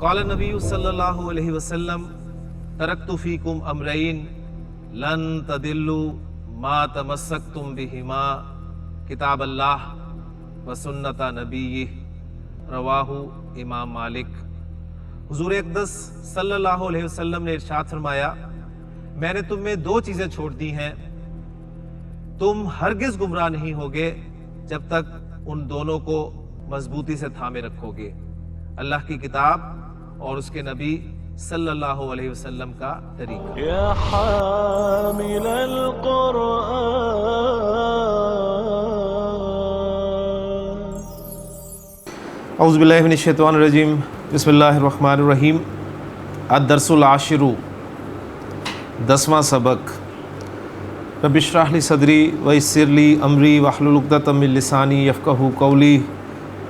قال نبی صلی اللہ علیہ وسلم ترکت فیکم امرین لن تدلوا ما تمسکتم بہما کتاب اللہ و سنت نبیہ رواہ امام مالک۔ حضور اقدس صلی اللہ علیہ وسلم نے ارشاد فرمایا، میں نے تم میں دو چیزیں چھوڑ دی ہیں، تم ہرگز گمراہ نہیں ہوگے جب تک ان دونوں کو مضبوطی سے تھامے رکھو گے، اللہ کی کتاب اور اس کے نبی صلی اللہ علیہ وسلم کا طریقہ۔ یا حامل القرآن اعوذ باللہ من الشیطان الرجیم، بسم اللہ الرحمن الرحیم۔ الدرس العاشر، 10واں سبق۔ رب اشرح لی صدری ویسر لی امری واحلل عقدۃ من لسانی یفقہوا قولی،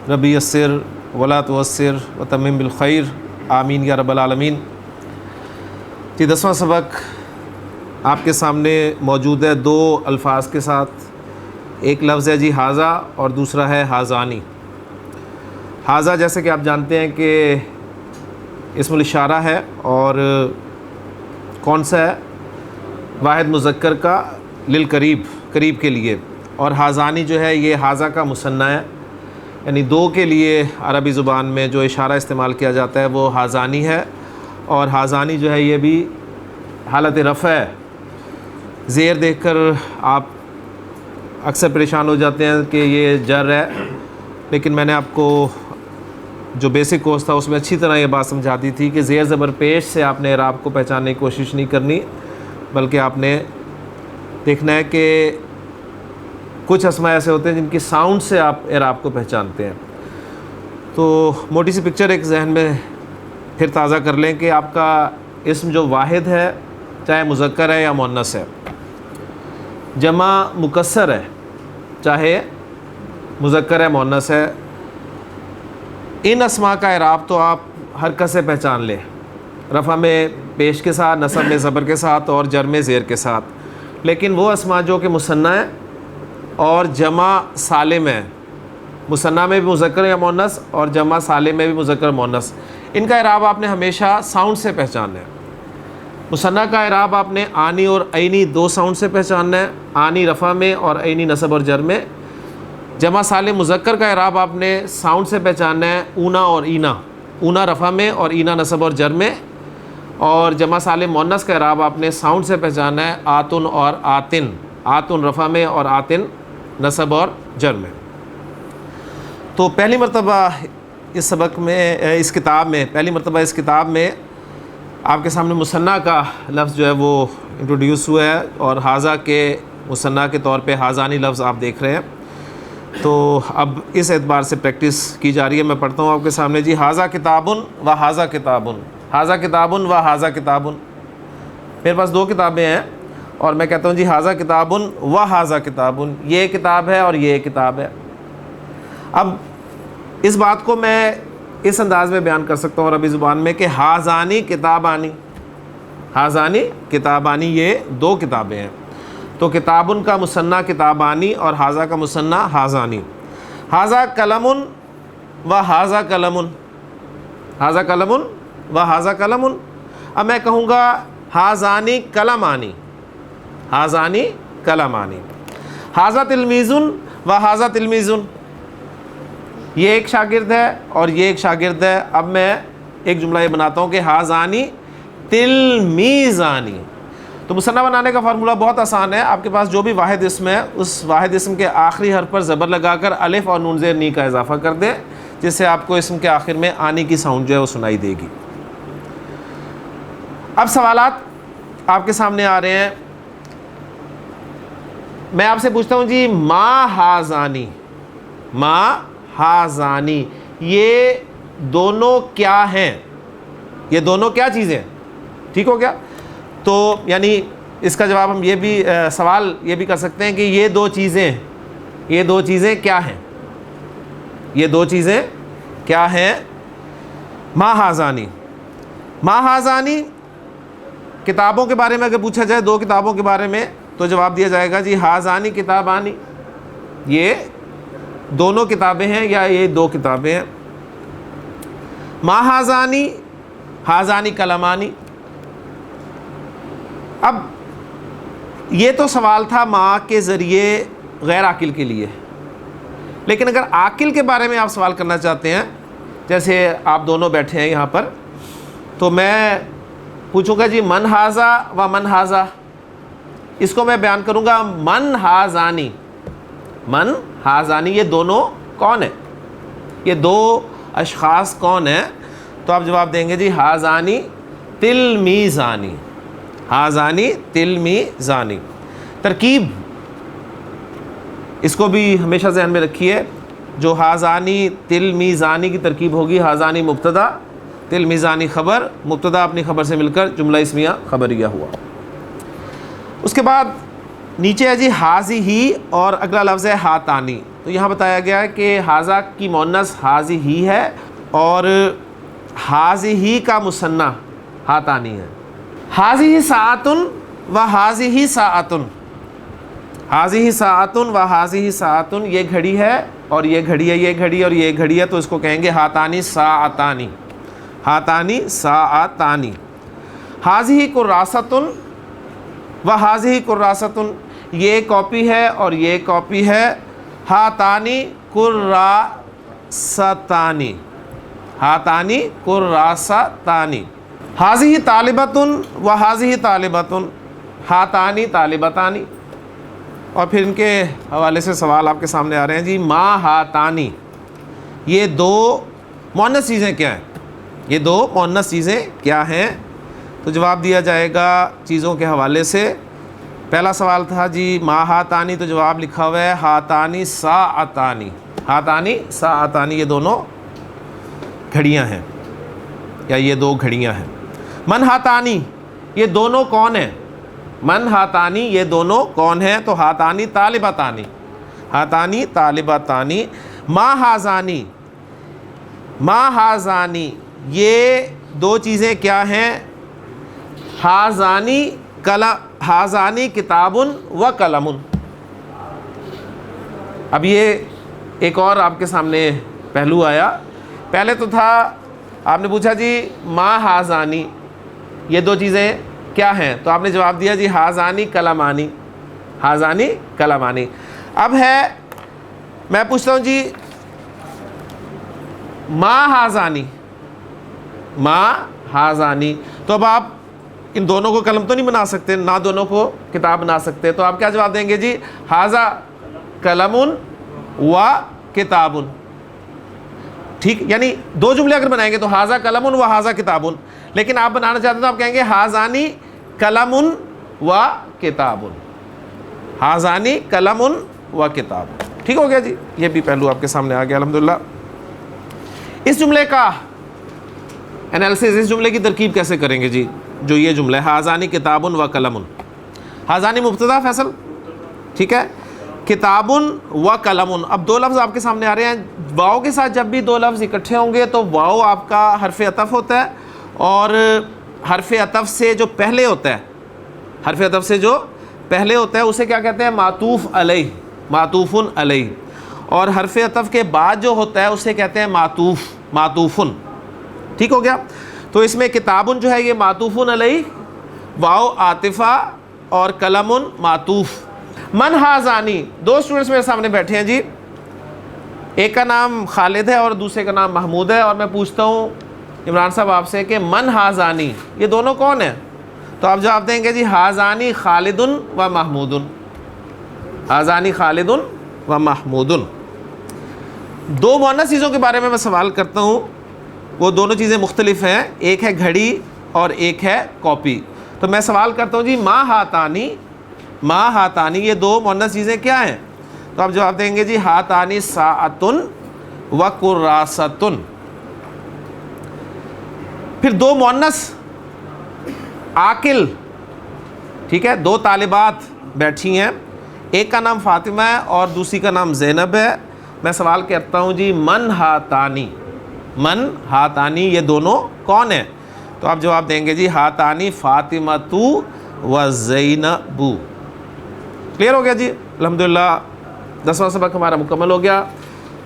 رب یسر ولا تعسر وتمم بالخیر، آمین یا رب العالمین۔ یہ 10واں سبق آپ کے سامنے موجود ہے دو الفاظ کے ساتھ، ایک لفظ ہے جی ھذا اور دوسرا ہے ھذانی۔ ھذا جیسے کہ آپ جانتے ہیں کہ اسم الاشارہ ہے اور کون سا ہے؟ واحد مذکر کا للقریب، قریب کے لیے، اور ھذانی جو ہے یہ ھذا کا مثنیٰ ہے، یعنی دو کے لیے عربی زبان میں جو اشارہ استعمال کیا جاتا ہے وہ ھذانی ہے، اور ھذانی جو ہے یہ بھی حالت رفع ہے۔ زیر دیکھ کر آپ اکثر پریشان ہو جاتے ہیں کہ یہ جر ہے، لیکن میں نے آپ کو جو بیسک کورس تھا اس میں اچھی طرح یہ بات سمجھا دی تھی کہ زیر زبر پیش سے آپ نے اعراب کو پہچاننے کی کوشش نہیں کرنی، بلکہ آپ نے دیکھنا ہے کہ کچھ اسماء ایسے ہوتے ہیں جن کی ساؤنڈ سے آپ اعراب کو پہچانتے ہیں۔ تو موٹی سی پکچر ایک ذہن میں پھر تازہ کر لیں کہ آپ کا اسم جو واحد ہے، چاہے مذکر ہے یا مؤنث ہے، جمع مکسر ہے، چاہے مذکر ہے مؤنث ہے، ان اسماء کا اعراب تو آپ حرکت سے پہچان لیں، رفع میں پیش کے ساتھ، نصب میں زبر کے ساتھ اور جر میں زیر کے ساتھ۔ لیکن وہ اسماء جو کہ مثنیٰ ہیں اور جمع سالم ہے، مثنیٰ میں بھی مذکر یا مؤنث اور جمع سالم میں بھی مذکر مؤنث، ان کا اعراب آپ نے ہمیشہ ساؤنڈ سے پہچاننا ہے۔ مثنیٰ کا اعراب آپ نے آنی اور عینی دو ساؤنڈ سے پہچاننا ہے، آنی رفع میں اور عینی نصب اور جر میں۔ جمع سالم مذکر کا اعراب آپ نے ساؤنڈ سے پہچاننا ہے، اونا اور اینا، اونا رفع میں اور اینا نصب اور جر میں۔ اور جمع سالم مؤنث کا اعراب آپ نے ساؤنڈ سے پہچاننا ہے، آتن اور آتن، آتن رفع میں اور آتن نصب اور جر میں۔ تو پہلی مرتبہ اس سبق میں، اس کتاب میں، پہلی مرتبہ اس کتاب میں آپ کے سامنے مثنیٰ کا لفظ جو ہے وہ انٹروڈیوس ہوا ہے، اور ھذا کے مثنیٰ کے طور پہ ھذانی لفظ آپ دیکھ رہے ہیں۔ تو اب اس اعتبار سے پریکٹس کی جا رہی ہے۔ میں پڑھتا ہوں آپ کے سامنے جی، ھذا کتاب و ھذا کتاب، ھذا کتاب و ھذا کتاب۔ میرے پاس دو کتابیں ہیں اور میں کہتا ہوں جی ھذا کتاب و ھذا کتاب، یہ کتاب ہے اور یہ کتاب ہے۔ اب اس بات کو میں اس انداز میں بیان کر سکتا ہوں عربی زبان میں کہ ھذانی کتابانی، ھذانی کتابانی، یہ دو کتابیں ہیں۔ تو کتابن کا مثنیٰ کتابانی اور ھذا کا مثنیٰ ھذانی۔ ھذا قلم و ھذا قلم، ھذا قلم و ھذا قلم۔ اب میں کہوں گا ھذانی قلمانی، ھذانی قلمانی۔ ھذا تلمیذ و ھذا تلمیذ، یہ ایک شاگرد ہے اور یہ ایک شاگرد ہے۔ اب میں ایک جملہ یہ بناتا ہوں کہ ھذانی تلمیذانی۔ تو مثنیٰ بنانے کا فارمولہ بہت آسان ہے، آپ کے پاس جو بھی واحد اسم ہے اس واحد اسم کے آخری حرف پر زبر لگا کر الف اور نون زیر نی کا اضافہ کر دیں، جس سے آپ کو اسم کے آخر میں آنی کی ساؤنڈ جو ہے وہ سنائی دے گی۔ اب سوالات آپ کے سامنے آ رہے ہیں۔ میں آپ سے پوچھتا ہوں جی، ما ھذانی، ما ھذانی، یہ دونوں کیا ہیں؟ یہ دونوں کیا چیزیں؟ ٹھیک ہو گیا؟ تو یعنی اس کا جواب ہم یہ بھی سوال یہ بھی کر سکتے ہیں کہ یہ دو چیزیں، یہ دو چیزیں کیا ہیں؟ یہ دو چیزیں کیا ہیں؟ ما ھذانی، ما ھذانی کتابوں کے بارے میں اگر پوچھا جائے، دو کتابوں کے بارے میں، تو جواب دیا جائے گا جی ھذانی کتابانی، یہ دونوں کتابیں ہیں یا یہ دو کتابیں ہیں۔ ما ہازانی، ہازانی کلمانی۔ اب یہ تو سوال تھا ماں کے ذریعے غیر عاقل کے لیے، لیکن اگر عاقل کے بارے میں آپ سوال کرنا چاہتے ہیں، جیسے آپ دونوں بیٹھے ہیں یہاں پر، تو میں پوچھوں گا جی من ہازا و من ہازا، اس کو میں بیان کروں گا من ہازانی، من ہازانی، یہ دونوں کون ہیں، یہ دو اشخاص کون ہیں؟ تو آپ جواب دیں گے جی ہازانی تلمیزانی، ہازانی تلمیزانی۔ ترکیب اس کو بھی ہمیشہ ذہن میں رکھیے، جو ہازانی تلمیزانی کی ترکیب ہوگی، ہازانی مبتدا، تلمیزانی خبر، مبتدا اپنی خبر سے مل کر جملہ اسمیہ خبریہ ہوا۔ اس کے بعد نیچے ہے جی حاضی ہی، اور اگلا لفظ ہے ہاتانی۔ تو یہاں بتایا گیا ہے کہ حاضہ کی مؤنث حاضی ہی ہے، اور حاضی ہی کا مثنیٰ ہاتانی ہے۔ حاضی ہی ساعتن و حاضی ہی ساعتن، حاضی ہی ساعتن و حاضی ہی ساعتن، یہ گھڑی ہے اور یہ گھڑی ہے، یہ گھڑی اور یہ گھڑی ہے، تو اس کو کہیں گے ہاتانی ساعتانی، ہاتانی ساعتانی۔ حاضی ہی کراستن و حاضی ہی کراستن، یہ کاپی ہے اور یہ کاپی ہے، ہاتانی کراستانی، ہاتانی کراستانی۔ حاضی ہی طالبتن و حاضی ہی طالبتن، ہاتانی طالبتانی۔ اور پھر ان کے حوالے سے سوال آپ کے سامنے آ رہے ہیں جی ما ہاتانی، یہ دو مؤنث چیزیں کیا ہیں، یہ دو مؤنث چیزیں کیا ہیں؟ تو جواب دیا جائے گا چیزوں کے حوالے سے۔ پہلا سوال تھا جی ما ہاتانی، تو جواب لکھا ہوا ہے ہاتانی ساعتانی، ہاتانی ساعتانی، یہ دونوں گھڑیاں ہیں یا یہ دو گھڑیاں ہیں۔ من ہاتانی، یہ دونوں کون ہیں؟ من ہاتانی، یہ دونوں کون ہیں؟ تو ہاتانی طالبتانی، ہاتانی طالبتانی۔ ما ہازانی، ما ہازانی، یہ دو چیزیں کیا ہیں؟ ہازانی ہازانی کتابن و قلمن۔ اب یہ ایک اور آپ کے سامنے پہلو آیا، پہلے تو تھا آپ نے پوچھا جی ما ہازانی، یہ دو چیزیں کیا ہیں؟ تو آپ نے جواب دیا جی ہازانی کلمانی، ہازانی کلمانی۔ اب ہے میں پوچھتا ہوں جی ما ہازانی، ما ہازانی، تو اب آپ ان دونوں کو قلم تو نہیں بنا سکتے، نہ دونوں کو کتاب بنا سکتے، تو آپ کیا جواب دیں گے جی ہازا قلمن و کتابن، ٹھیک؟ یعنی دو جملے اگر بنائیں گے تو ہازا قلمن و ہازا کتابن، لیکن آپ بنانا چاہتے ہیں تو آپ کہیں گے ہازانی قلمن و کتابن، ہازانی قلمن و کتابن۔ ٹھیک ہو گیا جی، یہ بھی پہلو آپ کے سامنے آ گیا الحمدللہ۔ اس جملے کا انالیسس، اس جملے کی ترکیب کیسے کریں گے جی؟ جو یہ جملہ ہے ہازانی کتابن و قلمن، ہازانی مبتدا فیصل، ٹھیک ہے، کتابن و قلمن۔ اب دو لفظ آپ کے سامنے آ رہے ہیں، واؤ کے ساتھ جب بھی دو لفظ اکٹھے ہوں گے تو واؤ آپ کا حرف عطف ہوتا ہے، اور حرف عطف سے جو پہلے ہوتا ہے، حرف عطف سے جو پہلے ہوتا ہے اسے کیا کہتے ہیں؟ معطوف علیہ، معطوفن علیہ، اور حرف عطف کے بعد جو ہوتا ہے اسے کہتے ہیں معطوف، معطوفن۔ ٹھیک ہو گیا؟ تو اس میں کتابن جو ہے یہ معطوفن علیہ، واؤ عاطفہ، اور قلمن معطوف۔ من ہازانی، دو اسٹوڈنٹس میرے سامنے بیٹھے ہیں جی، ایک کا نام خالد ہے اور دوسرے کا نام محمود ہے، اور میں پوچھتا ہوں عمران صاحب آپ سے کہ من ہازانی، یہ دونوں کون ہیں؟ تو آپ جواب دیں گے جی ہازانی خالدن و محمودن، ہازانی خالدن و محمودن۔ دو مؤنث چیزوں کے بارے میں سوال کرتا ہوں، وہ دونوں چیزیں مختلف ہیں، ایک ہے گھڑی اور ایک ہے کاپی۔ تو میں سوال کرتا ہوں جی ما ہاتانی، ما ہاتانی، یہ دو مؤنث چیزیں کیا ہیں؟ تو آپ جواب دیں گے جی ہاتانی ساعتن و کراستن۔ پھر دو مؤنث عاقل، ٹھیک ہے، دو طالبات بیٹھی ہیں، ایک کا نام فاطمہ ہے اور دوسری کا نام زینب ہے۔ میں سوال کرتا ہوں جی من ہاتانی، من ہاتانی، یہ دونوں کون ہیں؟ تو آپ جواب دیں گے جی ہاتانی فاطمۃ و زینب۔ کلیئر ہو گیا جی الحمدللہ، 10واں سبق ہمارا مکمل ہو گیا۔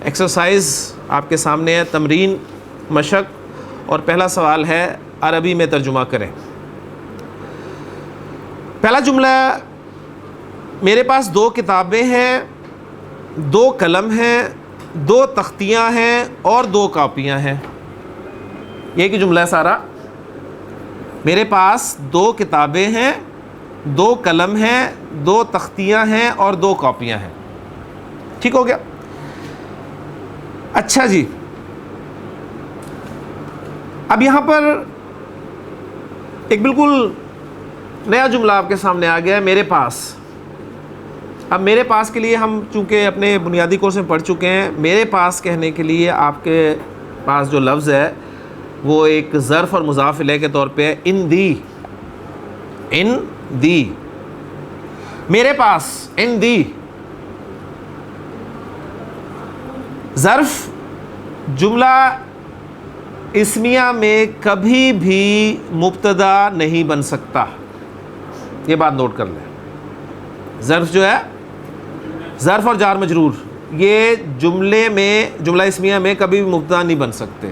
ایکسرسائز آپ کے سامنے ہے، تمرین، مشق اور پہلا سوال ہے عربی میں ترجمہ کریں۔ پہلا جملہ، میرے پاس 2 کتابیں ہیں، 2 قلم ہیں، 2 تختیاں ہیں اور 2 کاپیاں ہیں۔ یہ کہ جملہ ہے سارا، میرے پاس 2 کتابیں ہیں، 2 قلم ہیں، 2 تختیاں ہیں اور 2 کاپیاں ہیں۔ ٹھیک ہو گیا؟ اچھا جی، اب یہاں پر ایک بالکل نیا جملہ آپ کے سامنے آ گیا ہے، میرے پاس۔ اب میرے پاس کے لیے ہم چونکہ اپنے بنیادی کورس میں پڑھ چکے ہیں، میرے پاس کہنے کے لیے آپ کے پاس جو لفظ ہے وہ ایک ظرف اور مضاف الیہ کے طور پہ ہے، ان دی، میرے پاس ان دی۔ ظرف جملہ اسمیہ میں کبھی بھی مبتدا نہیں بن سکتا، یہ بات نوٹ کر لیں۔ ظرف جو ہے، ظرف اور جار مجرور، یہ جملہ اسمیہ میں کبھی بھی مبتدا نہیں بن سکتے۔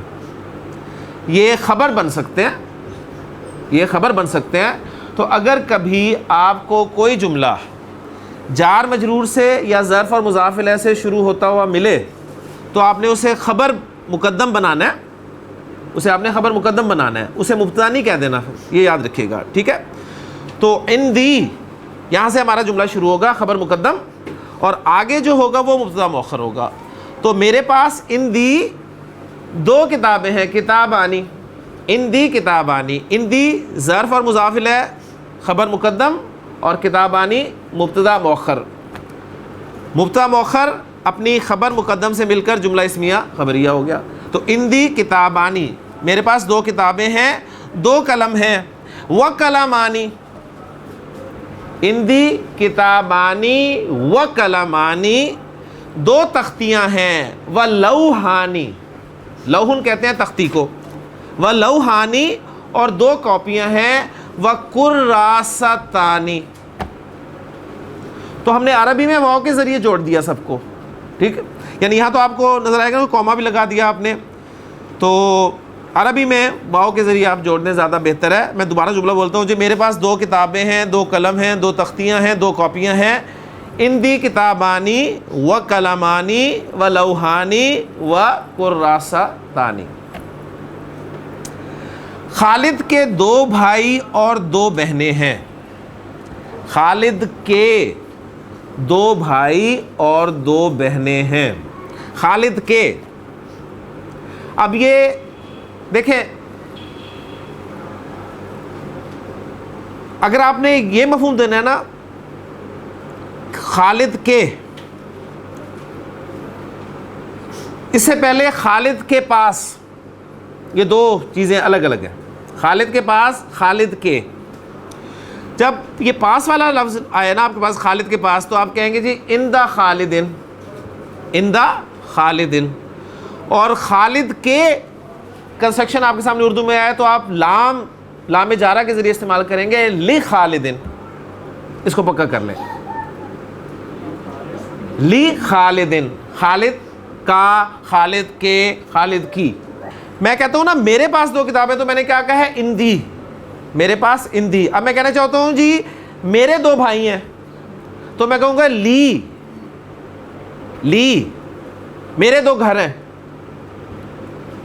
یہ خبر بن سکتے ہیں، تو اگر کبھی آپ کو کوئی جملہ جار مجرور سے یا ظرف اور مضاف الیہ سے شروع ہوتا ہوا ملے تو آپ نے اسے خبر مقدم بنانا ہے، اسے مبتدا نہیں کہہ دینا، یہ یاد رکھیے گا، ٹھیک ہے؟ تو ان دی، یہاں سے ہمارا جملہ شروع ہوگا، خبر مقدم، اور آگے جو ہوگا وہ مبتدا مؤخر ہوگا۔ تو میرے پاس ان دی 2 کتابیں ہیں، کتابانی، ان دی کتابانی، ان دی ظرف اور مضاف الیہ خبر مقدم اور کتابانی مبتدا مؤخر اپنی خبر مقدم سے مل کر جملہ اسمیہ خبریہ ہو گیا۔ تو ان دی کتابانی، میرے پاس 2 کتابیں ہیں، 2 قلم ہیں، وقلمانی، ان دی کتابانی وقلمانی، 2 تختیاں ہیں، ولوحانی، لوحن کہتے ہیں تختی کو، ولوحانی، اور 2 کاپیاں ہیں، وکراستانی۔ تو ہم نے عربی میں واو کے ذریعے جوڑ دیا سب کو، ٹھیک ہے؟ یعنی یہاں تو آپ کو نظر آئے گا کوما بھی لگا دیا آپ نے، تو عربی میں واو کے ذریعے آپ جوڑنے زیادہ بہتر ہے۔ میں دوبارہ جملہ بولتا ہوں جی، میرے پاس 2 کتابیں ہیں، 2 قلم ہیں، 2 تختیاں ہیں، 2 کاپیاں ہیں، ان دی کتابانی و قلمانی و لوحانی و کراستانی۔ خالد کے 2 بھائی اور 2 بہنیں ہیں، خالد کے 2 بھائی اور 2 بہنیں ہیں، خالد کے۔ اب یہ دیکھیں، اگر آپ نے یہ مفہوم دینا ہے نا، خالد کے، اس سے پہلے خالد کے پاس، یہ 2 چیزیں الگ الگ ہیں، خالد کے پاس، خالد کے۔ جب یہ پاس والا لفظ آیا نا آپ کے پاس، خالد کے پاس، تو آپ کہیں گے جی اندہ خالدن، اندہ خالدن۔ اور خالد کے کنسٹرکشن آپ کے سامنے اردو میں آیا تو آپ لام جارہ کے ذریعے استعمال کریں گے، لی خالدن، اس کو پکا کر لیں، لی خالدن، خالد کا، خالد کے، خالد کی۔ میں کہتا ہوں نا میرے پاس 2 کتابیں، تو میں نے کیا کہا ہے؟ ان دی، میرے پاس ان دی۔ اب میں کہنا چاہتا ہوں جی میرے 2 بھائی ہیں، تو میں کہوں گا لی میرے 2 گھر ہیں،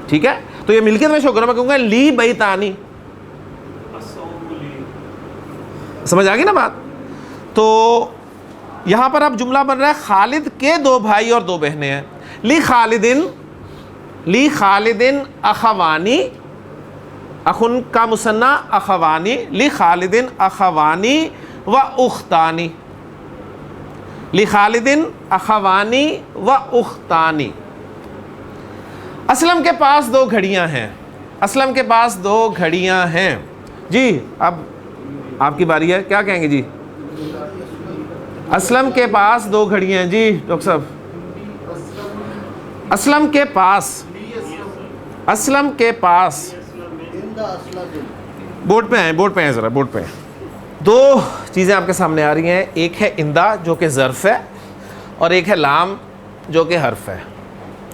ٹھیک ہے؟ تو یہ ملکیت میں شو کروں، میں کہوں گا لی بیتانی۔ سمجھ آ گئی نا بات؟ تو یہاں پر اب جملہ بن رہا ہے خالد کے 2 بھائی اور 2 بہنیں ہیں، لی خالدن اخوانی، اخن کا مثنی اخوانی، لی خالدن اخوانی و اختانی، لی خالدن اخوانی و اختانی۔ اسلم کے پاس 2 گھڑیاں ہیں، اسلم کے پاس 2 گھڑیاں ہیں۔ جی اب آپ کی باری ہے، کیا کہیں گے جی؟ اسلم کے پاس 2 گھڑیاں ہیں، جی ڈاکٹر صاحب۔ اسلم کے پاس، اسلم کے پاس، بورڈ پہ آئیں ذرا، بورڈ پہ آئیں۔ 2 چیزیں آپ کے سامنے آ رہی ہیں، ایک ہے اندہ جو کہ ظرف ہے، اور ایک ہے لام جو کہ حرف ہے،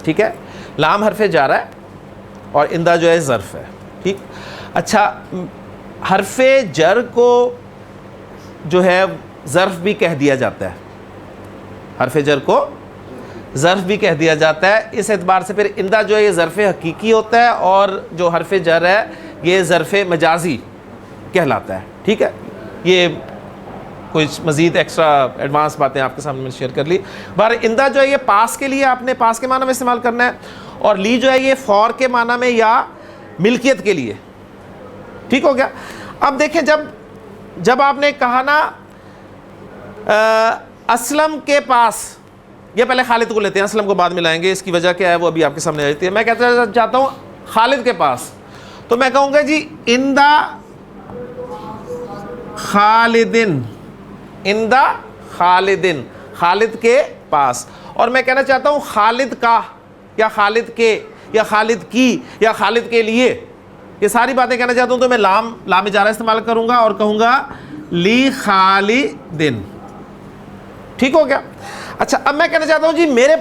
ٹھیک ہے؟ لام حرف جارہ ہے اور اندہ جو ہے ظرف ہے. ٹھیک. اچھا حرف جر کو جو ہے ظرف بھی کہہ دیا جاتا ہے, حرف جر کو ظرف بھی کہہ دیا جاتا ہے. اس اعتبار سے پھر اندہ جو ہے یہ ظرف حقیقی ہوتا ہے اور جو حرف جر ہے یہ ظرف مجازی کہلاتا ہے. ٹھیک ہے, یہ کچھ مزید ایکسٹرا ایڈوانس باتیں آپ کے سامنے میں شیئر کر لی. بہر اندہ جو ہے یہ پاس کے لیے آپ نے پاس کے معنی میں استعمال کرنا ہے, اور لی جو ہے یہ فور کے معنی میں یا ملکیت کے لیے. ٹھیک ہو گیا. اب دیکھیں جب آپ نے کہا نا اسلم کے پاس, یہ پہلے خالد کو لیتے ہیں, اسلم کو بعد میں لائیں گے, اس کی وجہ کیا ہے وہ ابھی آپ کے سامنے آتی ہے. میں کہتا چاہتا ہوں خالد کے پاس, تو میں کہوں گا جی اندہ خالدن, اندہ خالدن, خالد کے پاس. اور میں کہنا چاہتا ہوں خالد کا یا خالد کے یا خالد کی یا خالد کے لیے, یہ ساری باتیں کہنا چاہتا ہوں تو میں لام اجارہ استعمال کروں گا اور کہوں گا لی خالدن. ٹھیک ہو گیا. اچھا اب میں کہنا چاہتا ہوں جی میرے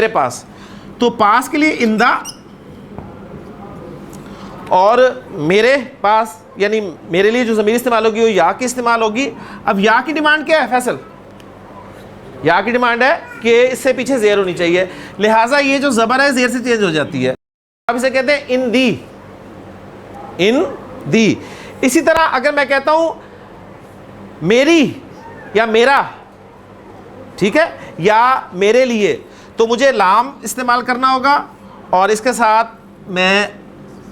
پاس, تو پاس کے لیے اندہ, اور میرے پاس یعنی میرے لیے جو ضمیر استعمال ہوگی وہ یا کی استعمال ہوگی. اب یا کی ڈیمانڈ کیا ہے فیصل؟ یا کی ڈیمانڈ ہے کہ اس سے پیچھے زیر ہونی چاہیے, لہٰذا یہ جو زبر ہے زیر سے چینج ہو جاتی ہے. اب اسے کہتے ہیں ان دی. اسی طرح اگر میں کہتا ہوں میری یا میرا, ٹھیک ہے, یا میرے لیے, تو مجھے لام استعمال کرنا ہوگا اور اس کے ساتھ میں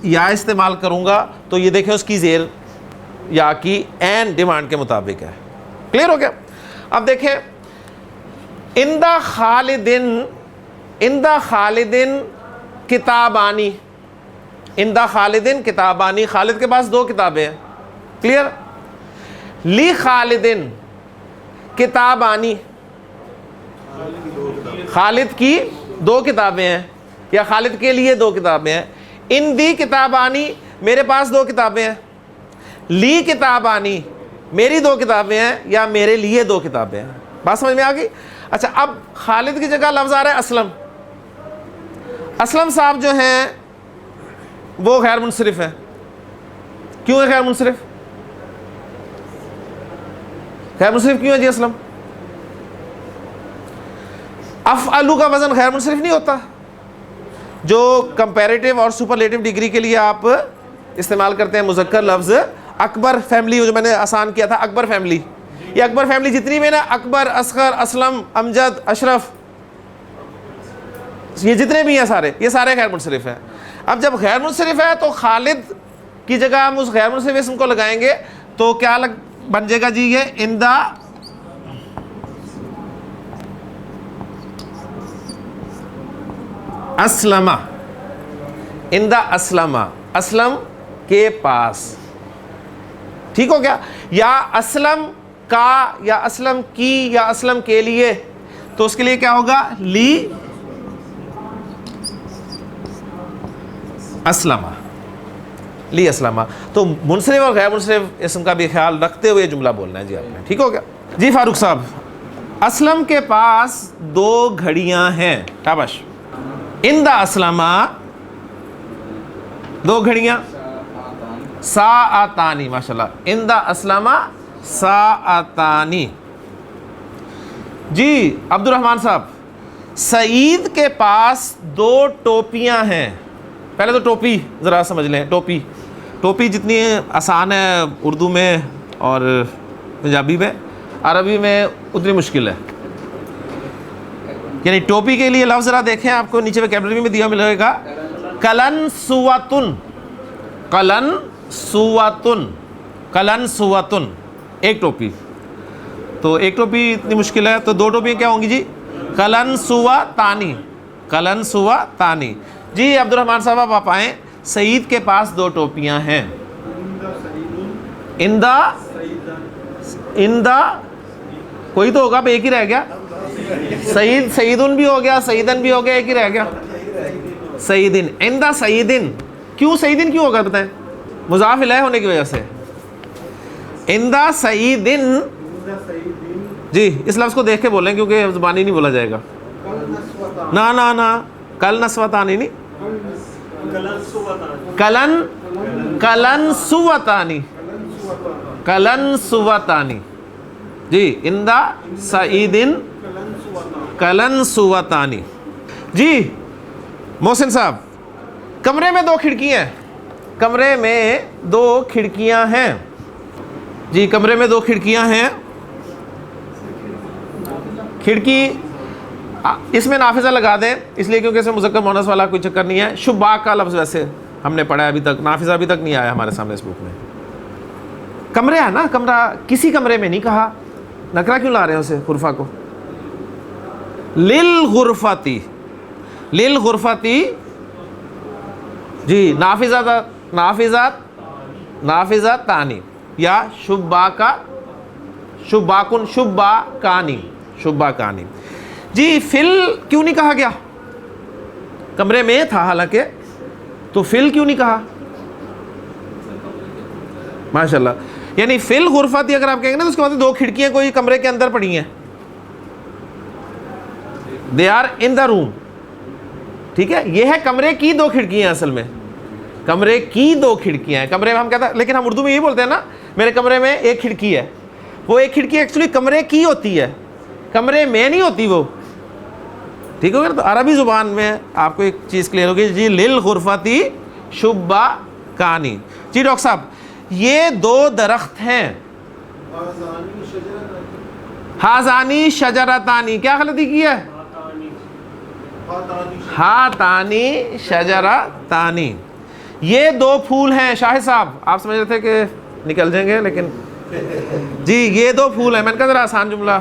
یا استعمال کروں گا. تو یہ دیکھیں اس کی زیر یا کی این ڈیمانڈ کے مطابق ہے. کلیئر ہو گیا. اب دیکھیں اندہ خالدن کتابانی, اندہ خالدن کتابانی, خالد کے پاس 2 کتابیں ہیں. کلیئر. لی خالدن کتابانی, خالد کی 2 کتابیں ہیں یا خالد کے لیے 2 کتابیں ہیں. ان دی کتابانی, میرے پاس 2 کتابیں ہیں. لی کتابانی, میری 2 کتابیں ہیں یا میرے لیے 2 کتابیں ہیں. بات سمجھ میں آ گئی. اچھا اب خالد کی جگہ لفظ آ رہا ہے اسلم. اسلم صاحب جو ہیں وہ غیر منصرف ہے. کیوں ہے غیر منصرف؟ غیر منصرف کیوں ہے جی اسلم؟ افعلو کا وزن غیر منصرف نہیں ہوتا جو کمپیریٹیو اور سپرلیٹیو ڈگری کے لیے آپ استعمال کرتے ہیں مذکر لفظ. اکبر فیملی جو میں نے آسان کیا تھا, اکبر فیملی, یہ اکبر فیملی جتنی بھی نا, اکبر, اصغر, اسلم, امجد, اشرف, یہ جتنے بھی ہیں سارے, یہ سارے غیر منصرف ہیں. اب جب غیر منصرف ہے تو خالد کی جگہ ہم اس غیر منصرف اسم کو لگائیں گے تو کیا بن جائے گا جی, یہ اندہ اسلمہ, اندہ اسلمہ, اسلم کے پاس. ٹھیک ہو گیا. یا اسلم کا یا اسلم کی یا اسلم کے لیے, تو اس کے لیے کیا ہوگا لی اسلمہ, لی اسلمہ. تو منصرف اور غیر منصرف اسم کا بھی خیال رکھتے ہوئے جملہ بولنا ہے جی آپ نے. ٹھیک ہو گیا جی. فاروق صاحب, اسلم کے پاس 2 گھڑیاں ہیں. شاباش. اندہ اسلمہ 2 گھڑیاں, ساعتانی, ماشاءاللہ. اندہ اسلمہ ساعتانی. جی عبد الرحمن صاحب, سعید کے پاس 2 ٹوپیاں ہیں. پہلے تو ٹوپی ذرا سمجھ لیں. ٹوپی جتنی آسان ہے اردو میں اور پنجابی میں, عربی میں اتنی مشکل ہے. یعنی ٹوپی کے لیے لفظ ذرا دیکھیں, آپ کو نیچے ویکیبلری میں دیا ملے گا. کلن سواتن, کلن سواتن, کلن سواتن, ایک ٹوپی. تو ایک ٹوپی اتنی مشکل ہے, تو 2 ٹوپیاں کیا ہوں گی جی؟ کلن سواتانی, کلن سواتانی. جی عبد الرحمن صاحب آپ آئیں. سعید کے پاس 2 ٹوپیاں ہیں. اندہ کوئی تو ہوگا, ایک ہی رہ گیا. سعیدن بھی ہو گیا, سعیدن بھی ہو گیا, ایک ہی رہ گیا سعیدن. اندہ سعیدن, کیوں سعیدن کیوں ہوگا بتائیں؟ مضاف الیہ ہونے کی وجہ سے. اندہ سعیدن, جی اس لفظ کو دیکھ کے بولیں کیونکہ زبانی نہیں بولا جائے گا. نا کل نسوتانی نہیں, کلن سوتانی جی، اندا سعیدن کلن سوتانی. جی محسن صاحب، کمرے میں 2 کھڑکیاں ہیں. کمرے میں 2 کھڑکیاں ہیں. جی کمرے میں 2 کھڑکیاں ہیں. کھڑکی اس میں نافذہ لگا دیں اس لیے کیونکہ اس میں مذکر مؤنث والا کوئی چکر نہیں ہے. شباک کا لفظ ویسے ہم نے پڑھا ہے ابھی تک، نافذہ ابھی تک نہیں آیا ہمارے سامنے اس بک میں. کمرے ہے نا، کمرہ کسی کمرے میں نہیں کہا. نکرہ کیوں لا رہے ہیں اسے غرفہ کو؟ للغرفتی، للغرفتی جی نافذہ تانی یا شباکا، شباکن، شباکانی. جی فل کیوں نہیں کہا گیا؟ کمرے میں تھا حالانکہ، تو فل کیوں نہیں کہا؟ ماشاءاللہ. یعنی فل غرفتی اگر آپ کہیں گے نا تو اس کے بعد 2 کھڑکیاں کوئی کمرے کے اندر پڑی ہیں. دے آر ان دا روم. ٹھیک ہے، یہ ہے کمرے کی 2 کھڑکیاں. اصل میں کمرے کی 2 کھڑکیاں ہیں. کمرے میں ہم کہتے ہیں، لیکن ہم اردو میں یہی بولتے ہیں نا، میرے کمرے میں 1 کھڑکی ہے. وہ 1 کھڑکی ایکچولی کمرے کی ہوتی ہے، کمرے میں نہیں ہوتی وہ. ٹھیک ہو گیا نا؟ تو عربی زبان میں آپ کو ایک چیز کلیئر ہوگی. جی للغرفتی شباکانی. جی ڈاکٹر صاحب، یہ 2 درخت ہیں. ہازانی شجرتانی، کیا غلطی کی ہے؟ ہاتانی شجرتانی. یہ 2 پھول ہیں. شاہد صاحب آپ سمجھ رہے تھے کہ نکل جائیں گے، لیکن جی یہ 2 پھول ہیں. میں نے کہا ذرا آسان جملہ.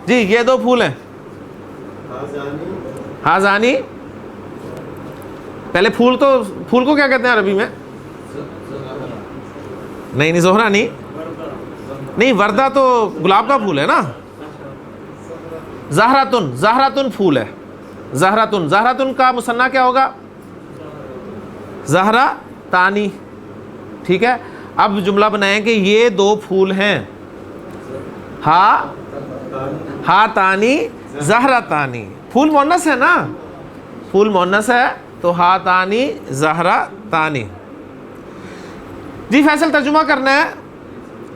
جی یہ 2 پھول ہیں. ہازانی، پہلے پھول کو کیا کہتے ہیں عربی میں؟ نہیں زہرہ نہیں، وردہ تو گلاب کا پھول ہے نا. زہراتن پھول ہے. زہراتن کا مثنیٰ کیا ہوگا؟ زہرہ تانی. ٹھیک ہے، اب جملہ بنائیں کہ یہ 2 پھول ہیں. ہا تانی زہراتانی. پھول مؤنث ہے نا، پھول مؤنث ہے تو ہا تانی زہراتانی. جی فیصل ترجمہ کرنا ہے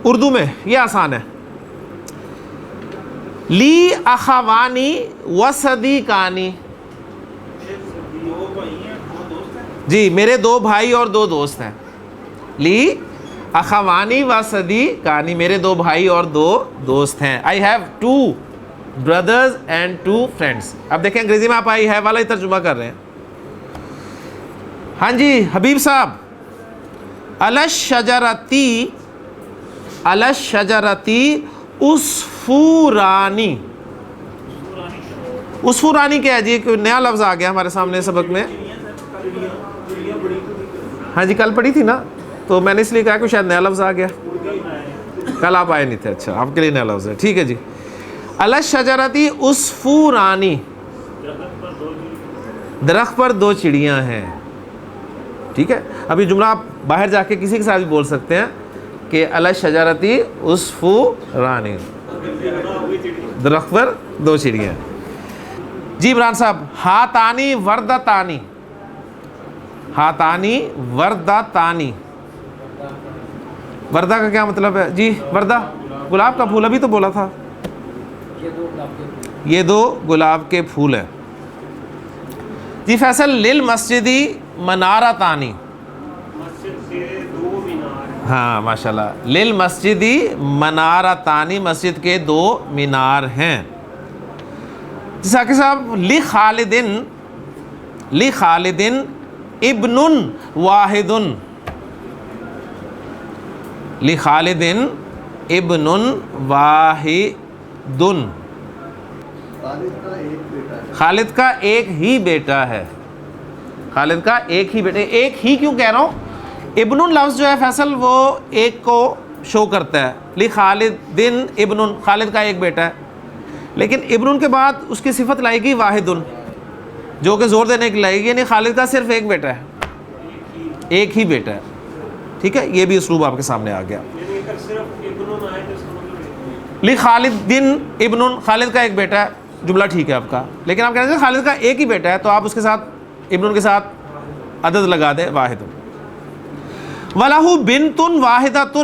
اردو میں، یہ آسان ہے. لی اخوانی و صدیقانی. جی میرے 2 بھائی اور 2 دوست ہیں. لی اخوانی و صدیقانی، میرے 2 بھائی اور 2 دوست ہیں. I have 2 brothers and 2 friends. اب دیکھیں انگریزی میں آپ I have والا ہی ترجمہ کر رہے ہیں. ہاں جی حبیب صاحب، الشجرتی عصفورانی. عصفورانی کیا ہے جی؟ کوئی نیا لفظ آ گیا ہمارے سامنے سبق میں. ہاں جی کل پڑھی تھی نا، تو میں نے اس لیے کہا کہ شاید نیا لفظ آ گیا. کل آپ آئے نہیں تھے. اچھا آپ کے لیے نیا لفظ ہے. ٹھیک ہے جی. الشجرتی عصفورانی، درخت پر 2 چڑیاں ہیں. ٹھیک ہے، ابھی جملہ آپ باہر جا کے کسی کے ساتھ بھی بول سکتے ہیں کہ الشجرتی عصفورانی، درخت پر 2 چڑیاں. جی عمران صاحب، ہاتانی وردتانی. ہاتانی وردتانی، وردہ کا کیا مطلب ہے جی؟ وردہ گلاب کا پھول، ابھی تو بولا تھا. یہ 2 گلاب کے پھول ہیں. جی فیصل، للمسجدی منارتانی. ہاں ماشاءاللہ، للمسجدی منارتانی، مسجد کے 2 مینار ہیں. ذاکر صاحب، لخالدن ابن واحد. لخالدن ابن واحد، خالد کا ایک ہی بیٹا ہے. خالد کا ایک ہی بیٹا. ایک ہی کیوں کہہ رہا ہوں؟ ابن لفظ جو ہے فیصل وہ ایک کو شو کرتا ہے. لخالدن ابن، خالد کا ایک بیٹا ہے، لیکن ابن کے بعد اس کی صفت لائے گی واحد، جو کہ زور دینے کے لائے گی. یعنی خالد کا صرف ایک بیٹا ہے، ایک ہی بیٹا ہے. ٹھیک ہے، یہ بھی اسلوب آپ کے سامنے آ گیا. لخالدن ابن، خالد کا ایک بیٹا ہے، جملہ ٹھیک ہے آپ کا. لیکن آپ کہہ رہے ہیں خالد کا ایک ہی بیٹا ہے، تو آپ اس کے ساتھ ابن کے ساتھ عدد لگا دے واحد. وَلَهُ بِنْتٌ وَاحِدَةٌ,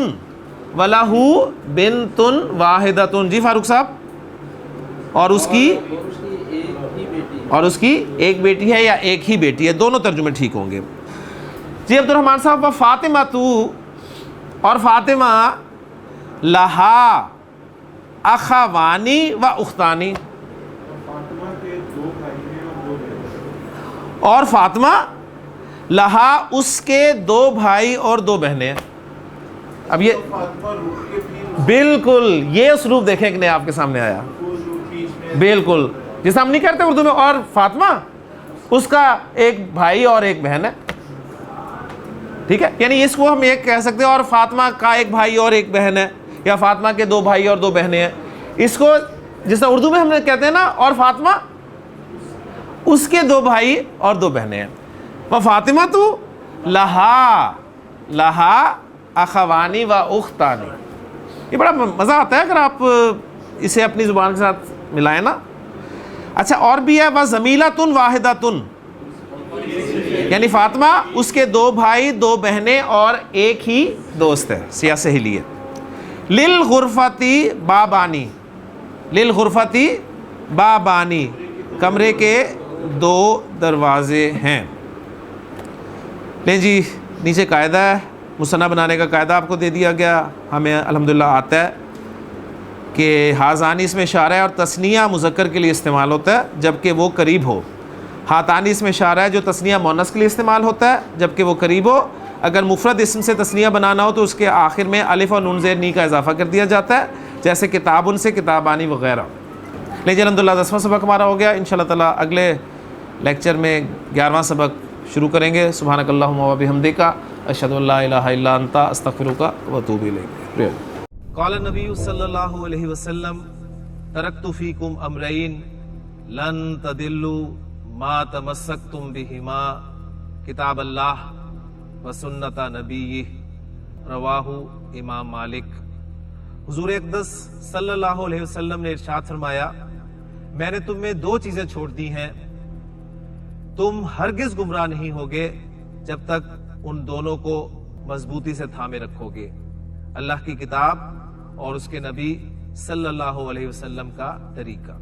وَلَهُ بِنْتٌ وَاحِدَةٌ. جی فاروق صاحب, اور اس کی ایک بیٹی ہے یا ایک ہی بیٹی ہے, دونوں ترجمے ٹھیک ہوں گے. جی عبد الرحمن صاحب, فاطمہ تو, اور فاطمہ لہا اخوانی و اختانی, اور فاطمہ لہا اس کے 2 بھائی اور 2 بہنیں. اب یہ بالکل یہ اسلوب دیکھیں کہ نہیں آپ کے سامنے آیا, بالکل جیسا ہم نہیں کرتے اردو میں, اور فاطمہ اس کا ایک بھائی اور ایک بہن ہے, ٹھیک ہے. یعنی اس کو ہم ایک کہہ سکتے ہیں اور فاطمہ کا ایک بھائی اور ایک بہن ہے, یا فاطمہ کے 2 بھائی اور 2 بہنیں ہیں. اس کو جیسا اردو میں ہم نے کہتے ہیں نا, اور فاطمہ اس کے 2 بھائی اور 2 بہنیں ہیں. فاطمہ تو لہا اخوانی و اختانی. یہ بڑا مزہ آتا ہے اگر آپ اسے اپنی زبان کے ساتھ ملائیں نا. اچھا, اور بھی ہے وَزَمِيلَةٌ وَاحِدَةٌ, یعنی فاطمہ اس کے 2 بھائی 2 بہنیں اور ایک ہی دوست ہے, سیاہ سہیلی ہے. لِلْغُرْفَةِ بابانی, لِلْغُرْفَةِ بابانی, کمرے کے 2 دروازے ہیں. لیں جی, نیچے قاعدہ ہے, مثنیٰ بنانے کا قاعدہ آپ کو دے دیا گیا, ہمیں الحمدللہ آتا ہے کہ ہازانی اس میں اشارہ ہے اور تثنیہ مذکر کے لیے استعمال ہوتا ہے جبکہ وہ قریب ہو. ہاتانی اس میں اشارہ ہے جو تثنیہ مؤنث کے لیے استعمال ہوتا ہے جبکہ وہ قریب ہو. اگر مفرد اسم سے تثنیہ بنانا ہو تو اس کے آخر میں الف اور نون زیر نی کا اضافہ کر دیا جاتا ہے, جیسے کتابن سے کتابانی وغیرہ. لیکن الحمدللہ 10واں سبق ہمارا ہو گیا. انشاءاللہ تعالیٰ اگلے لیکچر میں 11واں سبق شروع کریں گے. سبحانک اللہم و بحمدک, اشہد ان لا الہ الا انت, استغفرک و اتوب الیک. قال النبی صلی اللہ علیہ وسلم ترکت فیکم امرین لن تضلوا ما تمسکتم بہما کتاب اللہ و سنت نبیہ, رواہ امام مالک. حضور اقدس صلی اللہ علیہ وسلم نے ارشاد فرمایا, میں نے تم میں 2 چیزیں چھوڑ دی ہیں, تم ہرگز گمراہ نہیں ہوگے جب تک ان دونوں کو مضبوطی سے تھامے رکھو گے, اللہ کی کتاب اور اس کے نبی صلی اللہ علیہ وسلم کا طریقہ.